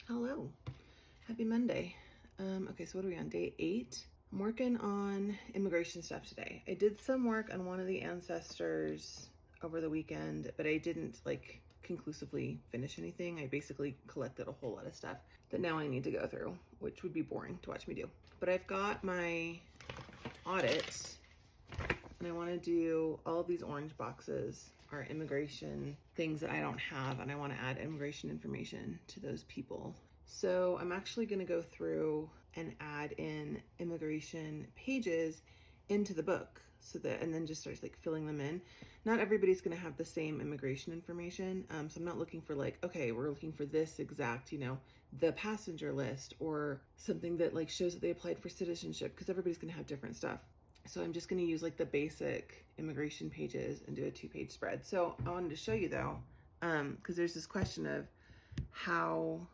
Hello, happy Monday. Okay, so what are we on, day 8? I'm working on immigration stuff today. I did some work on one of the ancestors over the weekend, but I didn't conclusively finish anything. I basically collected a whole lot of stuff that now I need to go through, which would be boring to watch me do. But I've got my audit and I want to do all of these orange boxes are immigration things that I don't have, and I want to add immigration information to those people. So I'm actually going to go through and add in immigration pages into the book and then just start filling them in. Not everybody's going to have the same immigration information. So I'm not looking for okay, we're looking for this exact, the passenger list or something that shows that they applied for citizenship, because everybody's going to have different stuff. So I'm just going to use the basic immigration pages and do a 2-page spread. So I wanted to show you though, because there's this question of how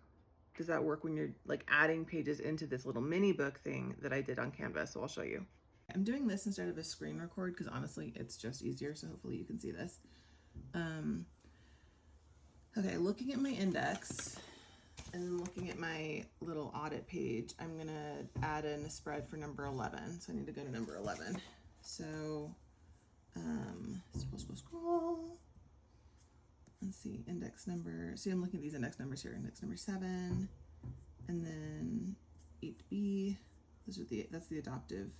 does that work when you're adding pages into this little mini book thing that I did on Canva. So I'll show you. I'm doing this instead of a screen record because honestly, it's just easier. So hopefully you can see this. Okay, looking at my index and then looking at my little audit page, I'm gonna add in a spread for number 11. So I need to go to number 11. So scroll. Let's see, index number. See, I'm looking at these index numbers here. Index number 7, and then 8B. That's the adoptive,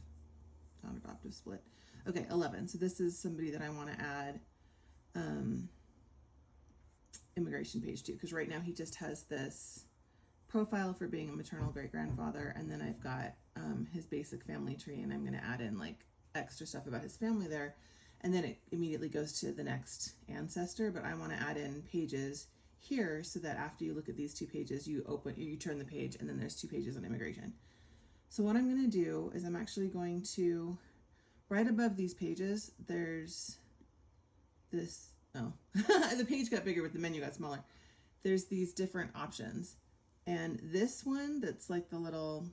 non-adoptive split. Okay, 11. So this is somebody that I want to add immigration page to, because right now he just has this profile for being a maternal great-grandfather, and then I've got his basic family tree, and I'm going to add in extra stuff about his family there, and then it immediately goes to the next ancestor. But I want to add in pages here so that after you look at these 2 pages, you turn the page, and then there's 2 pages on immigration. So what I'm going to do is I'm actually going to, right above these pages, there's this, the page got bigger but the menu got smaller. There's these different options. And this one that's the little,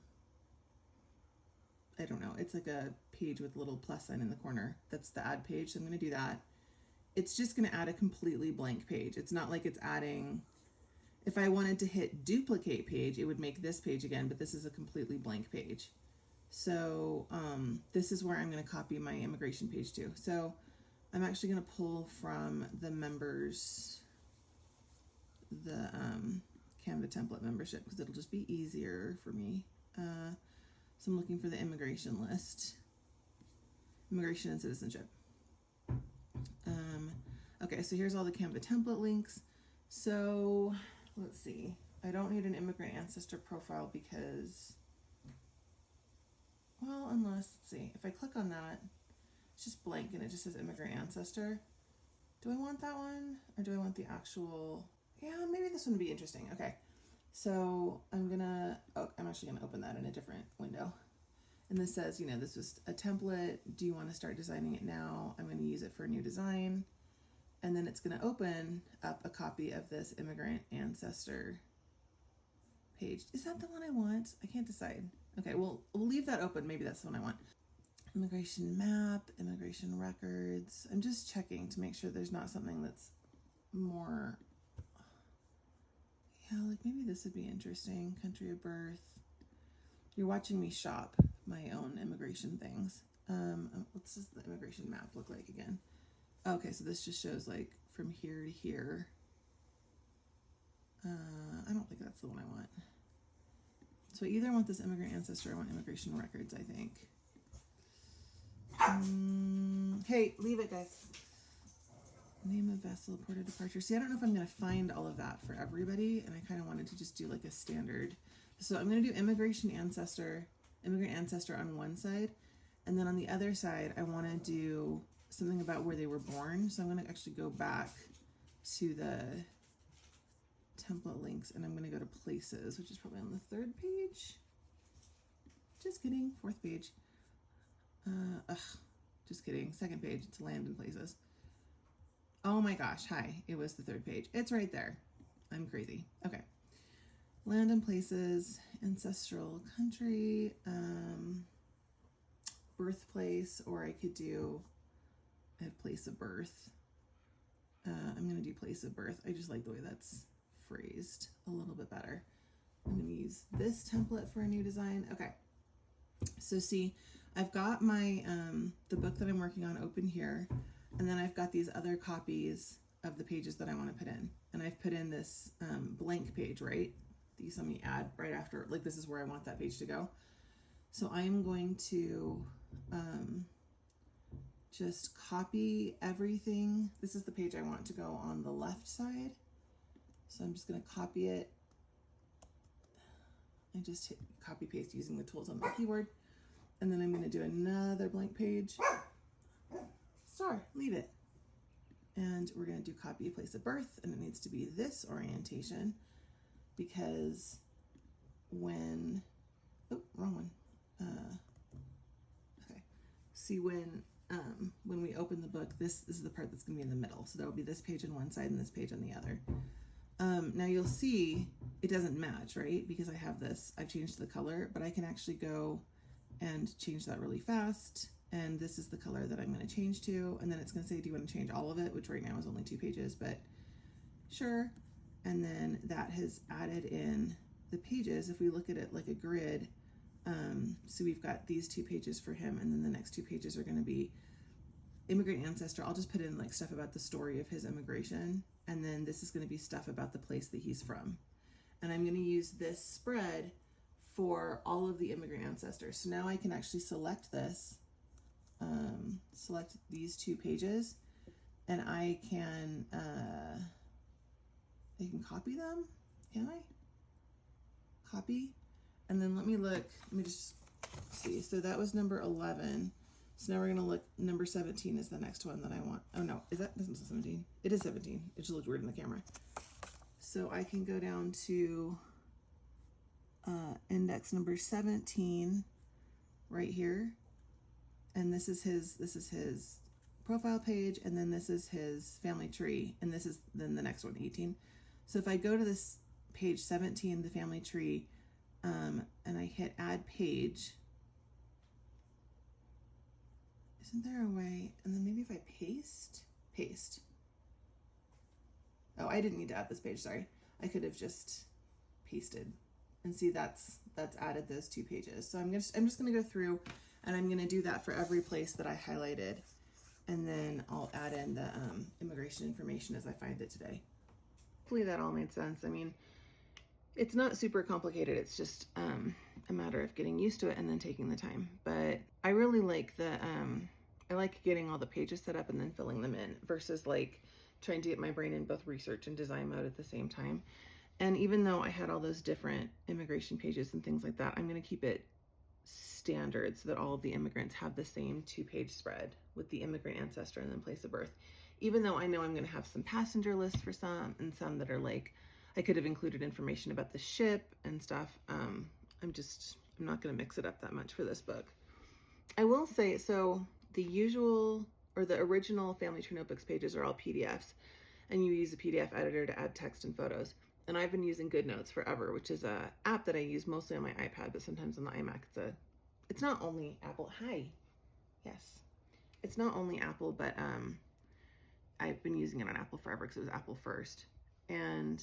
I don't know, it's a page with a little plus sign in the corner. That's the add page. So I'm going to do that. It's just going to add a completely blank page. It's not like it's adding, if I wanted to hit duplicate page, it would make this page again, but this is a completely blank page. So this is where I'm going to copy my immigration page to. So I'm actually going to pull from the members, the Canva template membership, because it'll just be easier for me. So I'm looking for the immigration list, immigration and citizenship. Okay, so here's all the Canva template links. So let's see. I don't need an immigrant ancestor profile because, well, let's see. If I click on that, it's just blank and it just says immigrant ancestor. Do I want that one, or do I want the actual? Yeah, maybe this one would be interesting. Okay, so I'm actually gonna open that in a different window. And this says, this was a template. Do you want to start designing it now? I'm going to use it for a new design. And then it's going to open up a copy of this immigrant ancestor page. Is that the one I want? I can't decide. Okay, well, we'll leave that open. Maybe that's the one I want. Immigration map, immigration records. I'm just checking to make sure there's not something that's more, yeah, maybe this would be interesting. Country of birth. You're watching me shop my own immigration things. What's the immigration map look like again? Okay, so this just shows from here to here. I don't think that's the one I want. So I either want this immigrant ancestor or I want immigration records, I think. Hey, leave it, guys. Name of vessel, port of departure. See, I don't know if I'm going to find all of that for everybody, and I kind of wanted to just do a standard. So I'm going to do immigrant ancestor on one side, and then on the other side, I want to do something about where they were born. So I'm going to actually go back to the template links, and I'm going to go to places, which is probably on the 3rd page. Just kidding, 4th page. Just kidding, 2nd page. It's land and places. Oh my gosh, hi, it was the 3rd page. It's right there. I'm crazy. Okay. Land and places, ancestral country, birthplace, or I could do, I have place of birth. I'm going to do place of birth. I just like the way that's phrased a little bit better. use this template for a new design. Okay. So see, I've got my, the book that I'm working on open here, and then I've got these other copies of the pages that I want to put in. And I've put in this blank page, right? That you saw me add right after, like this is where I want that page to go. So I'm going to just copy everything. This is the page I want to go on the left side. So I'm just going to copy it and just hit copy paste using the tools on the keyboard. And then I'm going to do another blank page. Star, leave it. And we're going to do copy place of birth, and it needs to be this orientation because when, oh, wrong one. Okay. See, when we open the book, this is the part that's going to be in the middle. So that'll be this page on one side and this page on the other. Now you'll see it doesn't match, right? Because I have this, I've changed the color, but I can actually go and change that really fast. And this is the color that I'm going to change to. And then it's going to say, do you want to change all of it? Which right now is only 2 pages, but sure. And then that has added in the pages. If we look at it like a grid, so we've got these 2 pages for him, and then the next 2 pages are going to be immigrant ancestor. I'll just put in like stuff about the story of his immigration. And then this is going to be stuff about the place that he's from. And I'm going to use this spread for all of the immigrant ancestors. So now I can actually select this, select these 2 pages, and I can copy them. Can I? Copy. And then let me just see. So that was number 11. So now we're going to look, number 17 is the next one that I want. Oh no, that's not 17. It is 17. It just looked weird in the camera. So I can go down to index number 17 right here. And this is his profile page, and then this is his family tree, and this is then the next one, 18. So if I go to this page 17, the family tree, and I hit add page, isn't there a way? And then maybe if I paste. Oh, I didn't need to add this page, sorry. I could have just pasted, and see that's added those 2 pages. So I'm just gonna go through and I'm gonna do that for every place that I highlighted, and then I'll add in the immigration information as I find it today. Hopefully that all made sense. I mean, it's not super complicated. It's just a matter of getting used to it and then taking the time. But I really like I like getting all the pages set up and then filling them in versus like trying to get my brain in both research and design mode at the same time. And even though I had all those different immigration pages and things like that, I'm going to keep it standard so that all of the immigrants have the same 2-page spread with the immigrant ancestor and then place of birth. Even though I know I'm going to have some passenger lists for some, and some that are like, I could have included information about the ship and stuff. I'm not going to mix it up that much for this book. I will say, so the usual or the original Family Tree Notebooks pages are all PDFs, and you use a PDF editor to add text and photos. And I've been using GoodNotes forever, which is a app that I use mostly on my iPad, but sometimes on the iMac. It's not only Apple. Hi. Yes. It's not only Apple, but I've been using it on Apple forever because it was Apple first. And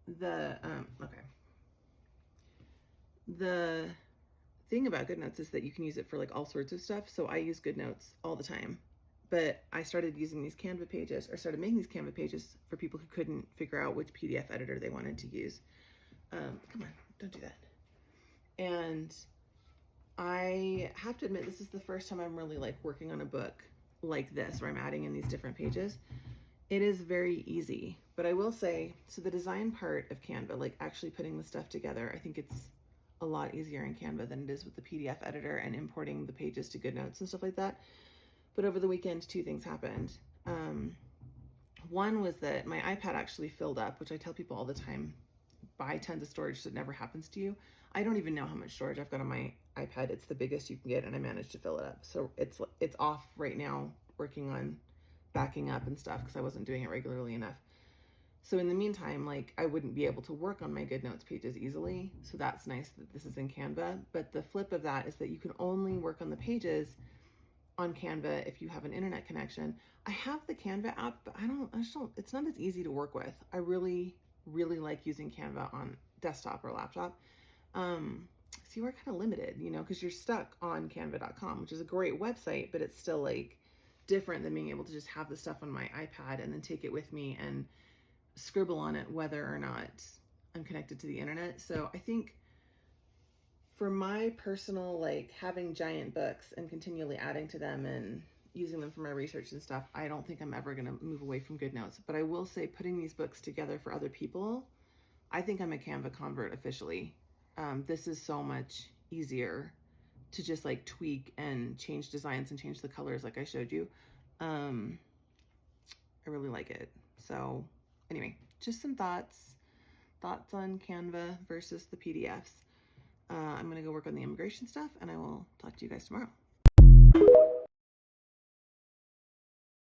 the thing about GoodNotes is that you can use it for like all sorts of stuff. So I use GoodNotes all the time. But I started using these Canva pages, or started making these Canva pages for people who couldn't figure out which PDF editor they wanted to use. Come on, don't do that. And I have to admit, this is the first time I'm really like working on a book like this, where I'm adding in these different pages. It is very easy, but I will say, so the design part of Canva, like actually putting the stuff together, I think it's a lot easier in Canva than it is with the PDF editor and importing the pages to GoodNotes and stuff like that. But over the weekend, 2 things happened. One was that my iPad actually filled up, which I tell people all the time, buy tons of storage so it never happens to you. I don't even know how much storage I've got on my iPad. It's the biggest you can get, and I managed to fill it up. So it's off right now, working on backing up and stuff because I wasn't doing it regularly enough. So in the meantime, like I wouldn't be able to work on my GoodNotes pages easily. So that's nice that this is in Canva. But the flip of that is that you can only work on the pages on Canva if you have an internet connection. I have the Canva app, but it's not as easy to work with. I really really like using Canva on desktop or laptop. So you are kind of limited, you know, because you're stuck on canva.com, which is a great website, but it's still like different than being able to just have the stuff on my iPad and then take it with me and scribble on it whether or not I'm connected to the internet. So I think for my personal, like having giant books and continually adding to them and using them for my research and stuff, I don't think I'm ever going to move away from GoodNotes. But I will say, putting these books together for other people, I think I'm a Canva convert officially. This is so much easier to just like tweak and change designs and change the colors like I showed you. I really like it. So anyway, just some thoughts on Canva versus the PDFs. I'm going to go work on the immigration stuff, and I will talk to you guys tomorrow.